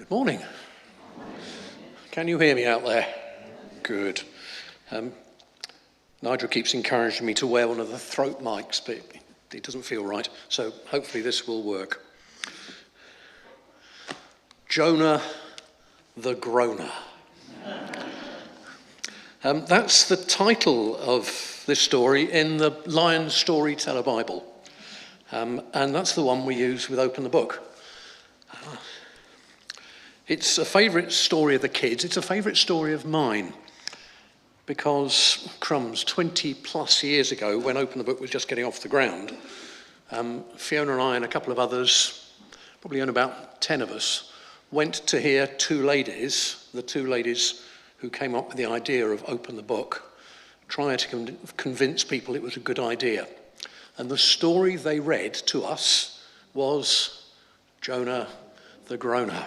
Good morning. Can you hear me out there? Good. Nigel keeps encouraging me to wear one of the throat mics, but it doesn't feel right, so hopefully this will work. Jonah the Groaner. That's the title of this story in the Lion Storyteller Bible. And that's the one we use with Open the Book. It's a favourite story of the kids. It's a favourite story of mine because, crumbs, 20 plus years ago when Open the Book was just getting off the ground, Fiona and I and a couple of others, probably only about 10 of us, went to hear the two ladies who came up with the idea of Open the Book, trying to convince people it was a good idea. And the story they read to us was Jonah the Groaner.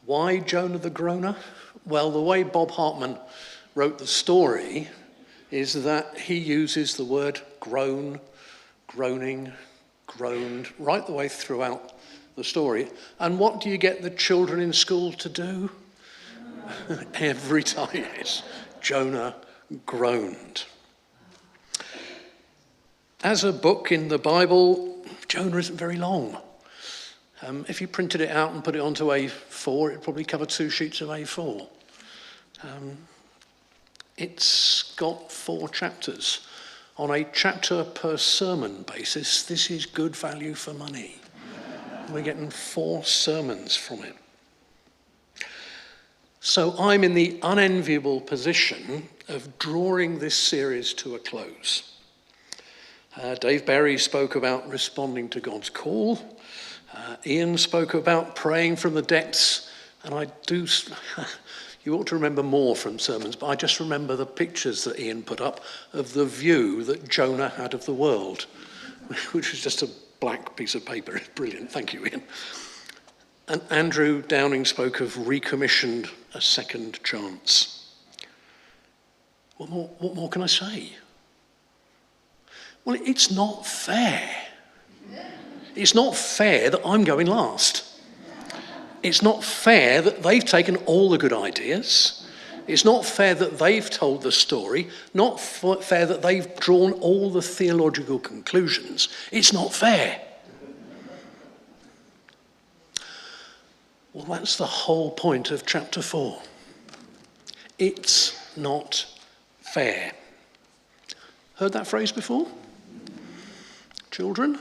Why Jonah the Groaner? Well, the way Bob Hartman wrote the story is that he uses the word groan, groaning, groaned, right the way throughout the story. And what do you get the children in school to do? Every time it's Jonah groaned. As a book in the Bible, Jonah isn't very long. If you printed it out and put it onto A4, it'd probably cover 2 sheets of A4. It's got 4 chapters. On a chapter per sermon basis, this is good value for money. We're getting 4 sermons from it. So I'm in the unenviable position of drawing this series to a close. Dave Berry spoke about responding to God's call. Ian spoke about praying from the depths, and you ought to remember more from sermons, but I just remember the pictures that Ian put up of the view that Jonah had of the world, which was just a black piece of paper. It's brilliant. Thank you, Ian. And Andrew Downing spoke of recommissioned a second chance. What more can I say? Well, it's not fair. It's not fair that I'm going last. It's not fair that they've taken all the good ideas. It's not fair that they've told the story. Not fair that they've drawn all the theological conclusions. It's not fair. Well, that's the whole point of chapter 4. It's not fair. Heard that phrase before? Children?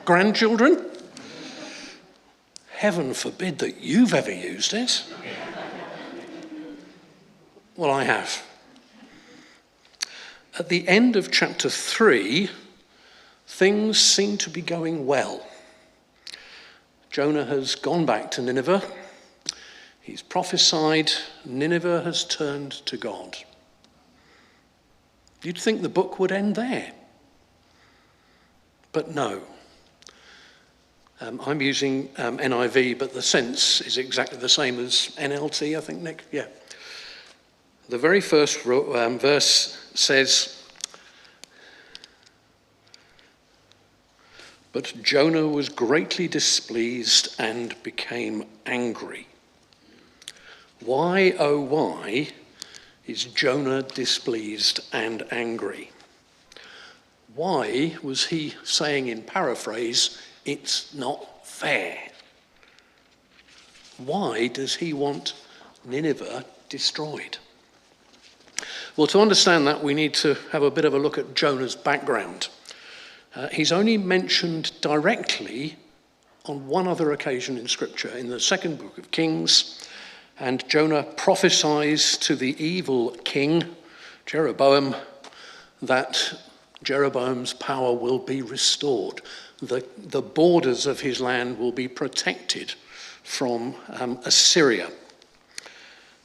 Grandchildren? Heaven forbid that you've ever used it. Well, I have. At the end of chapter 3, things seem to be going well. Jonah has gone back to Nineveh. He's prophesied. Nineveh has turned to God. You'd think the book would end there. But no. I'm using NIV, but the sense is exactly the same as NLT, I think, Nick? Yeah. The very first verse says, "But Jonah was greatly displeased and became angry." Why, oh why, is Jonah displeased and angry? Why was he saying in paraphrase, it's not fair? Why does he want Nineveh destroyed? Well, to understand that, we need to have a bit of a look at Jonah's background. He's only mentioned directly on one other occasion in Scripture, in the second book of Kings, and Jonah prophesies to the evil king, Jeroboam, that Jeroboam's power will be restored. The borders of his land will be protected from Assyria.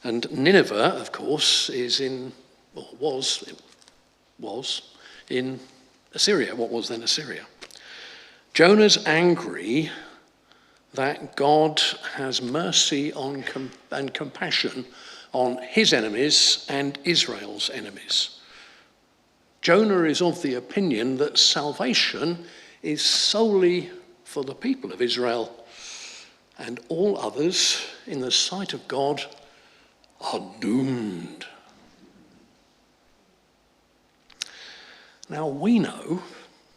And Nineveh, of course, was in Assyria, what was then Assyria. Jonah's angry that God has mercy and compassion on his enemies and Israel's enemies. Jonah is of the opinion that salvation is solely for the people of Israel, and all others in the sight of God are doomed. Now we know,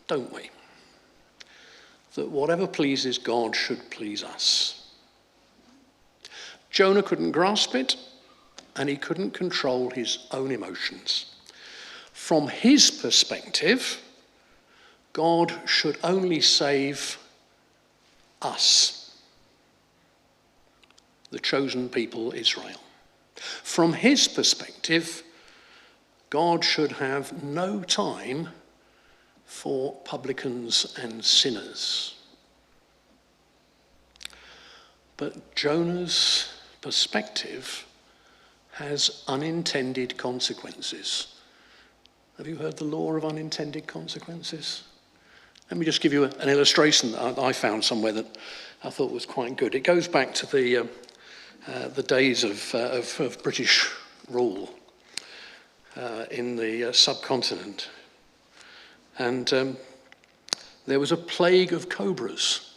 don't we, that whatever pleases God should please us. Jonah couldn't grasp it, and he couldn't control his own emotions. From his perspective, God should only save us, the chosen people, Israel. From his perspective, God should have no time for publicans and sinners. But Jonah's perspective has unintended consequences. Have you heard the law of unintended consequences? Let me just give you an illustration that I found somewhere that I thought was quite good. It goes back to the days of British rule in the subcontinent. And there was a plague of cobras.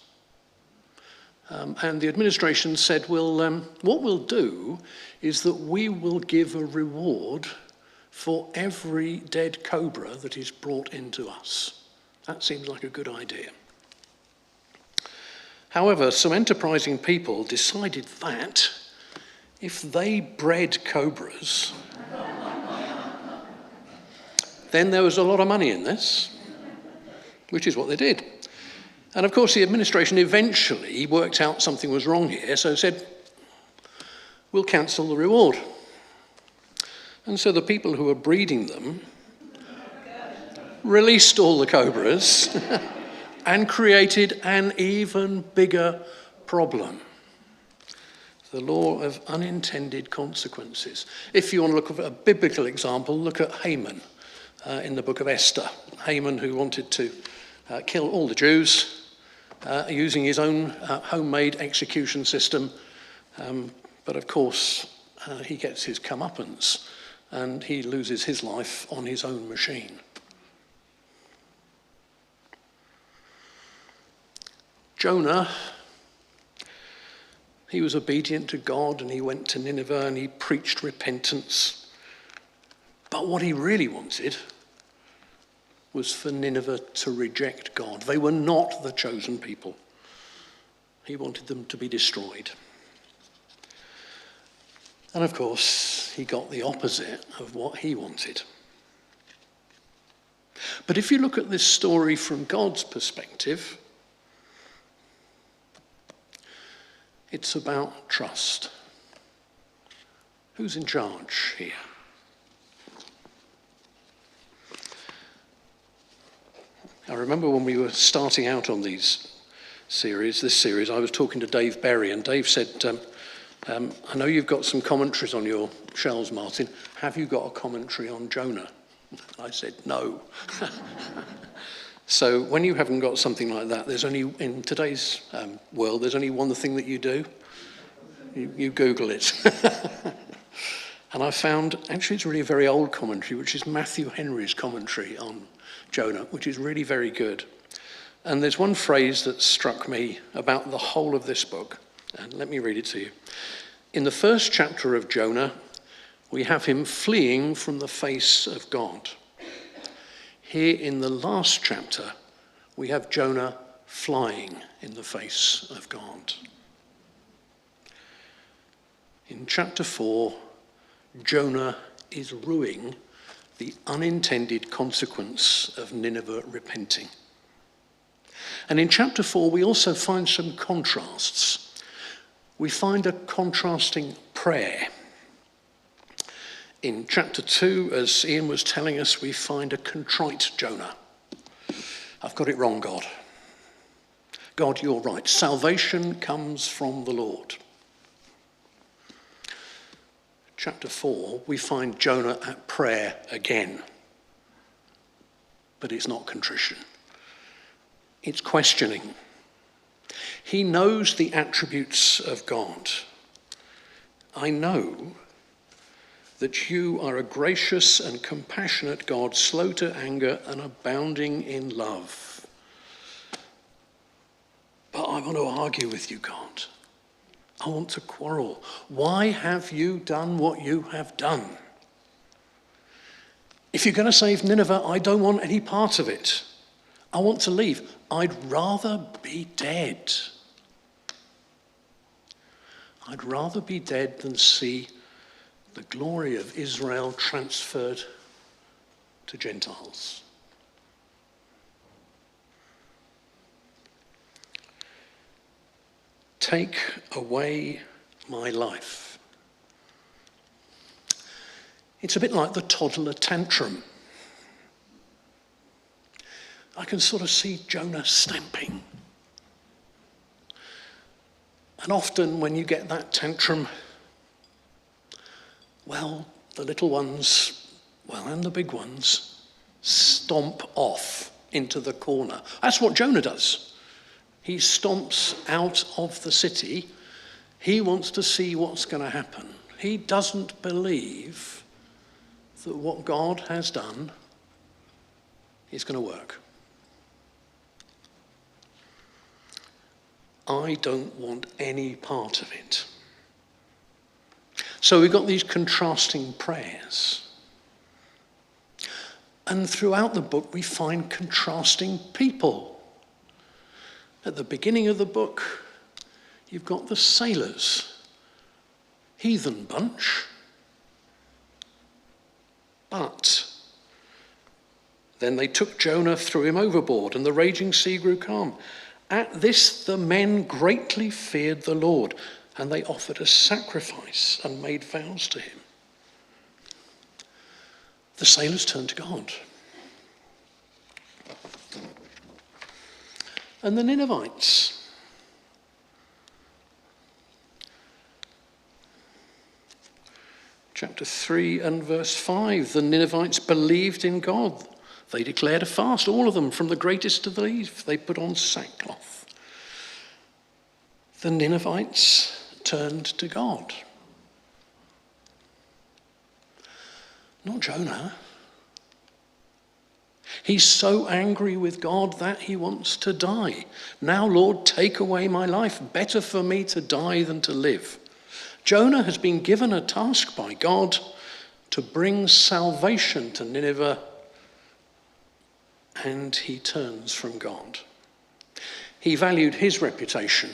And the administration said, well, what we'll do is that we will give a reward for every dead cobra that is brought into us. That seems like a good idea. However, some enterprising people decided that if they bred cobras, then there was a lot of money in this, which is what they did. And of course, the administration eventually worked out something was wrong here, so said, we'll cancel the reward. And so the people who were breeding them released all the cobras and created an even bigger problem. The law of unintended consequences. If you want to look at a biblical example, look at Haman in the book of Esther. Haman, who wanted to kill all the Jews using his own homemade execution system. But of course, he gets his comeuppance and he loses his life on his own machine. Jonah, he was obedient to God and he went to Nineveh and he preached repentance. But what he really wanted was for Nineveh to reject God. They were not the chosen people. He wanted them to be destroyed. And of course, he got the opposite of what he wanted. But if you look at this story from God's perspective, it's about trust. Who's in charge here? I remember when we were starting out on this series, I was talking to Dave Berry, and Dave said, I know you've got some commentaries on your shelves, Martin. Have you got a commentary on Jonah? I said, no. So when you haven't got something like that, there's only, in today's world, there's only one thing that you do. You Google it. And I found, actually it's really a very old commentary, which is Matthew Henry's commentary on Jonah, which is really very good. And there's one phrase that struck me about the whole of this book, and let me read it to you. In the first chapter of Jonah, we have him fleeing from the face of God. Here in the last chapter, we have Jonah flying in the face of God. In chapter 4, Jonah is rueing the unintended consequence of Nineveh repenting. And in chapter 4, we also find some contrasts. We find a contrasting prayer. In chapter 2, as Ian was telling us, we find a contrite Jonah. I've got it wrong, God. God, you're right. Salvation comes from the Lord. Chapter 4, we find Jonah at prayer again. But it's not contrition. It's questioning. He knows the attributes of God. I know that you are a gracious and compassionate God, slow to anger and abounding in love. want to argue with you, God. I want to quarrel. Why have you done what you have done? If you're going to save Nineveh, I don't want any part of it. I want to leave. I'd rather be dead. I'd rather be dead than see the glory of Israel transferred to Gentiles. Take away my life. It's a bit like the toddler tantrum. I can sort of see Jonah stamping. And often when you get that tantrum, well, the little ones, well, and the big ones, stomp off into the corner. That's what Jonah does. He stomps out of the city. He wants to see what's going to happen. He doesn't believe that what God has done is going to work. I don't want any part of it. So we've got these contrasting prayers. And throughout the book, we find contrasting people. At the beginning of the book, you've got the sailors, heathen bunch. But then they took Jonah, threw him overboard, and the raging sea grew calm. At this, the men greatly feared the Lord, and they offered a sacrifice and made vows to him. The sailors turned to God. And the Ninevites. Chapter 3 and verse 5. The Ninevites believed in God. They declared a fast, all of them, from the greatest to the least. They put on sackcloth. The Ninevites turned to God. Not Jonah. He's so angry with God that he wants to die. Now, Lord, take away my life. Better for me to die than to live. Jonah has been given a task by God to bring salvation to Nineveh, and he turns from God. He valued his reputation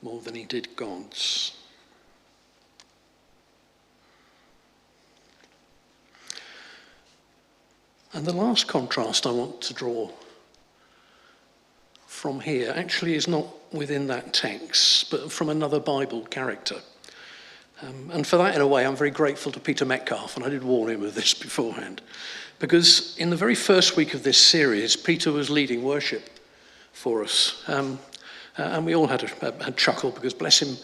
more than he did God's. And the last contrast I want to draw from here actually is not within that text, but from another Bible character. And for that, in a way, I'm very grateful to Peter Metcalf, and I did warn him of this beforehand, because in the very first week of this series, Peter was leading worship for us. And we all had a chuckle because, bless him,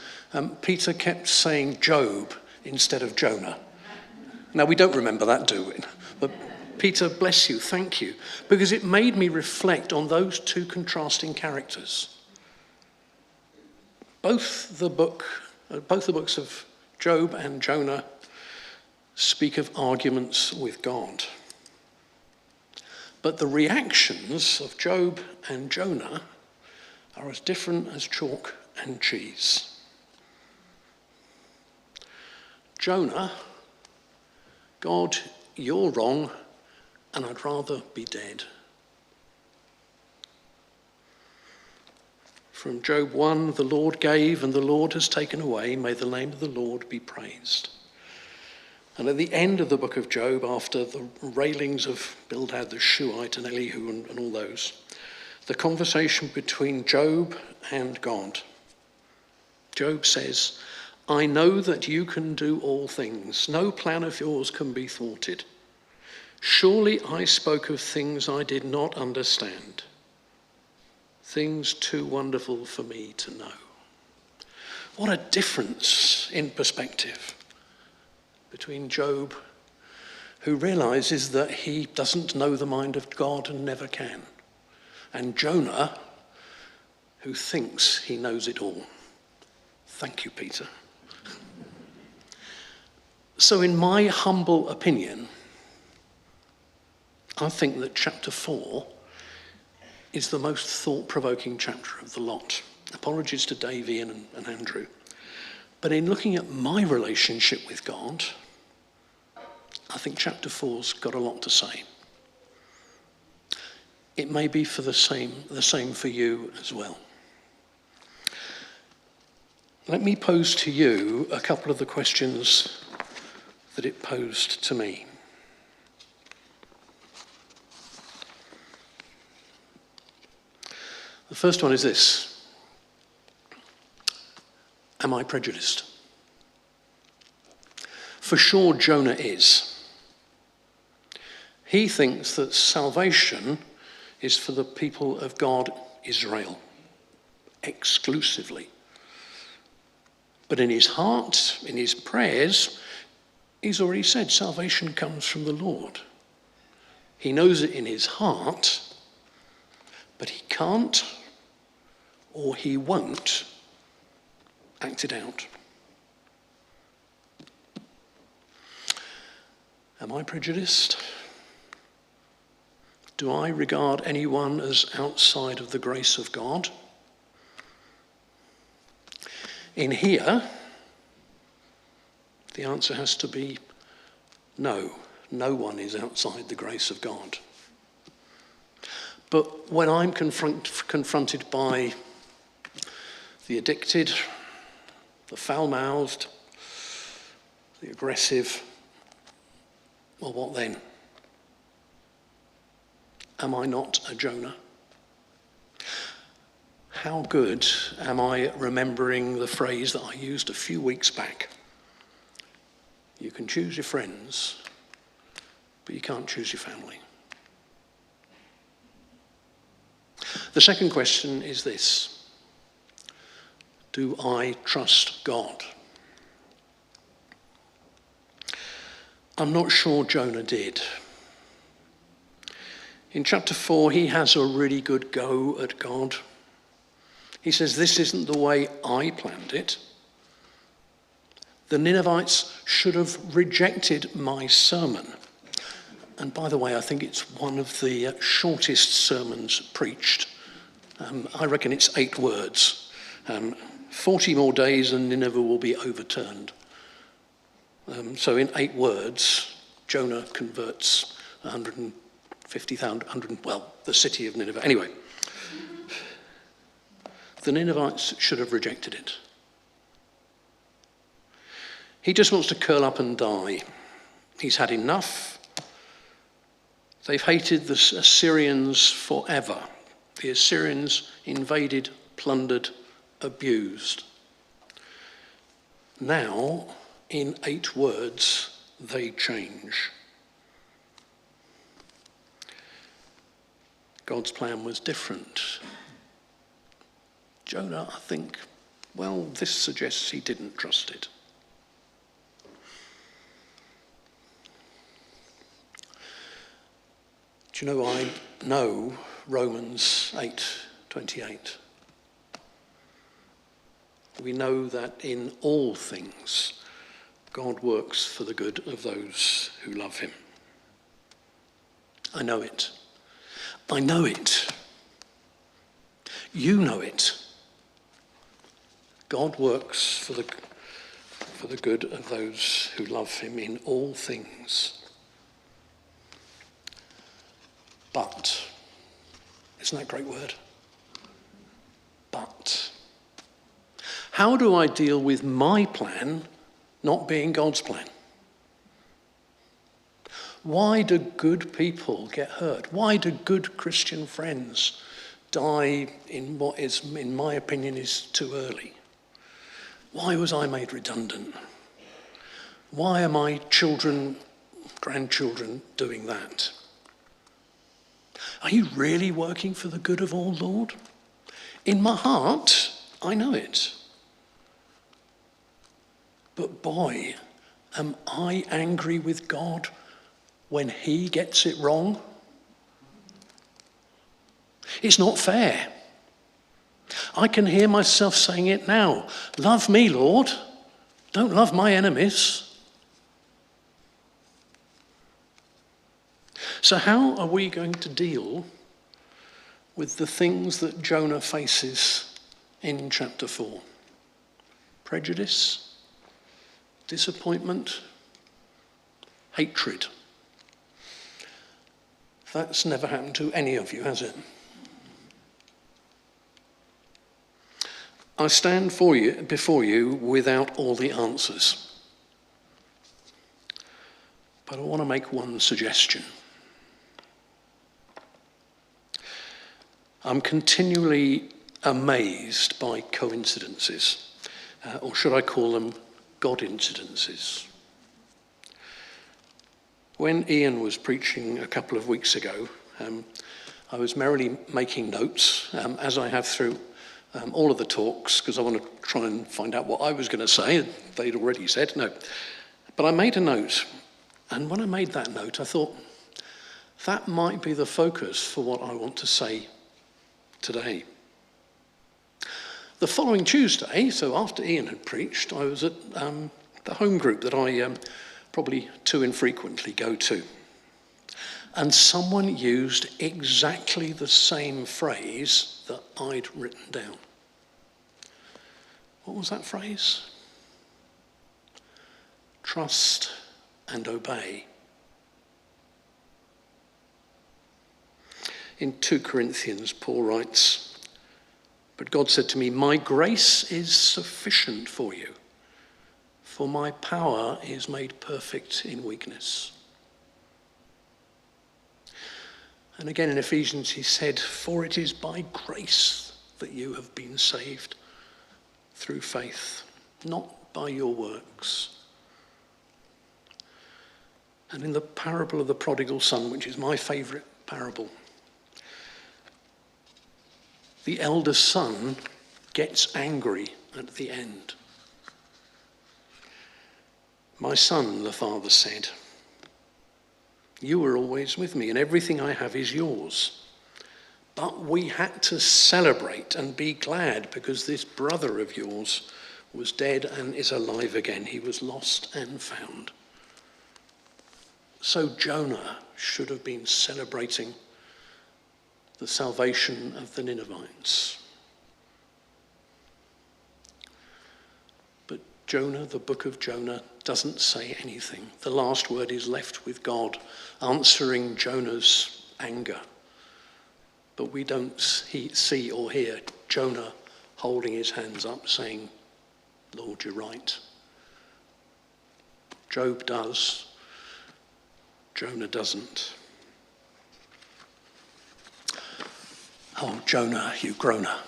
Peter kept saying Job instead of Jonah. Now, we don't remember that, do we? But Peter, bless you, thank you, because it made me reflect on those two contrasting characters. Both the books of Job and Jonah speak of arguments with God. But the reactions of Job and Jonah are as different as chalk and cheese. Jonah, God, you're wrong, and I'd rather be dead. From Job 1, the Lord gave and the Lord has taken away. May the name of the Lord be praised. And at the end of the book of Job, after the railings of Bildad the Shuhite and Elihu and all those, the conversation between Job and God. Job says, I know that you can do all things. No plan of yours can be thwarted. Surely I spoke of things I did not understand, things too wonderful for me to know. What a difference in perspective between Job, who realizes that he doesn't know the mind of God and never can, and Jonah, who thinks he knows it all. Thank you, Peter. So in my humble opinion, I think that chapter 4 is the most thought-provoking chapter of the lot. Apologies to Dave, Ian and Andrew. But in looking at my relationship with God, I think chapter 4's got a lot to say. It may be for the same for you as well. Let me pose to you a couple of the questions that it posed to me. The first one is this: am I prejudiced? For sure, Jonah is. He thinks that salvation is for the people of God, Israel, exclusively. But in his heart, in his prayers, he's already said salvation comes from the Lord. He knows it in his heart, but he can't or he won't act it out. Am I prejudiced? Do I regard anyone as outside of the grace of God? In here, the answer has to be no. No one is outside the grace of God. But when I'm confronted by the addicted, the foul-mouthed, the aggressive, well, what then? Am I not a Jonah? How good am I at remembering the phrase that I used a few weeks back? You can choose your friends, but you can't choose your family. The second question is this: do I trust God? I'm not sure Jonah did. In chapter 4, he has a really good go at God. He says, this isn't the way I planned it. The Ninevites should have rejected my sermon. And by the way, I think it's one of the shortest sermons preached. I reckon it's 8 words. 40 more days and Nineveh will be overturned. So in 8 words, Jonah converts 150,000, the city of Nineveh. Anyway, the Ninevites should have rejected it. He just wants to curl up and die. He's had enough. They've hated the Assyrians forever. The Assyrians invaded, plundered, abused. Now, in 8 words, they change. God's plan was different. Jonah, I think, well, this suggests he didn't trust it. Do you know, I know Romans 8:28. We know that in all things, God works for the good of those who love him. I know it. I know it. You know it. God works for the good of those who love him in all things. But, isn't that a great word? But. How do I deal with my plan not being God's plan? Why do good people get hurt? Why do good Christian friends die in what is, in my opinion, is too early? Why was I made redundant? Why are my children, grandchildren doing that? Are you really working for the good of all, Lord? In my heart, I know it. But boy, am I angry with God when he gets it wrong? It's not fair. I can hear myself saying it now. Love me, Lord. Don't love my enemies. So how are we going to deal with the things that Jonah faces in chapter 4. Prejudice, disappointment, hatred. That's never happened to any of you, has it? I stand before you without all the answers. But I want to make one suggestion. I'm continually amazed by coincidences, or should I call them God-incidences. When Ian was preaching a couple of weeks ago, I was merrily making notes, as I have through all of the talks, because I want to try and find out what I was going to say. They'd already said no. But I made a note, and when I made that note, I thought, that might be the focus for what I want to say today. The following Tuesday, so after Ian had preached, I was at the home group that I probably too infrequently go to. And someone used exactly the same phrase that I'd written down. What was that phrase? Trust and obey. In 2 Corinthians, Paul writes, "But God said to me, my grace is sufficient for you, for my power is made perfect in weakness." And again in Ephesians he said, "For it is by grace that you have been saved through faith, not by your works." And in the parable of the prodigal son, which is my favourite parable, the elder son gets angry at the end. "My son," the father said, "you were always with me and everything I have is yours. But we had to celebrate and be glad because this brother of yours was dead and is alive again. He was lost and found." So Jonah should have been celebrating the salvation of the Ninevites. But Jonah, the book of Jonah, doesn't say anything. The last word is left with God, answering Jonah's anger. But we don't see or hear Jonah holding his hands up saying, "Lord, you're right." Job does. Jonah doesn't. Oh, Jonah, you groaner.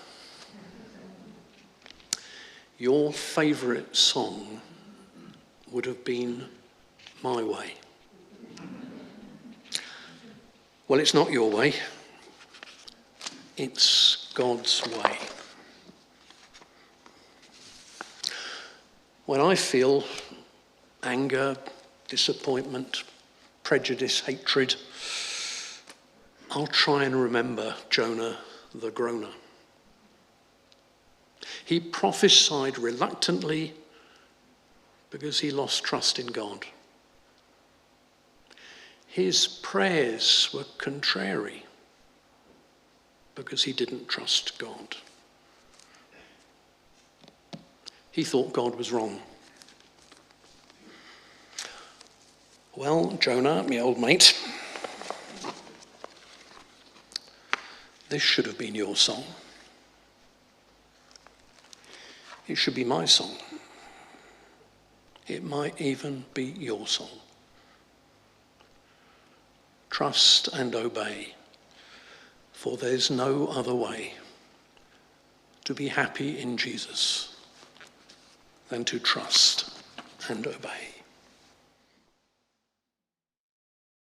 Your favourite song would have been "My Way." Well, it's not your way. It's God's way. When I feel anger, disappointment, prejudice, hatred, I'll try and remember Jonah the groaner. He prophesied reluctantly because he lost trust in God. His prayers were contrary because he didn't trust God. He thought God was wrong. Well, Jonah, my old mate, this should have been your song. It should be my song. It might even be your song. Trust and obey, for there's no other way to be happy in Jesus than to trust and obey.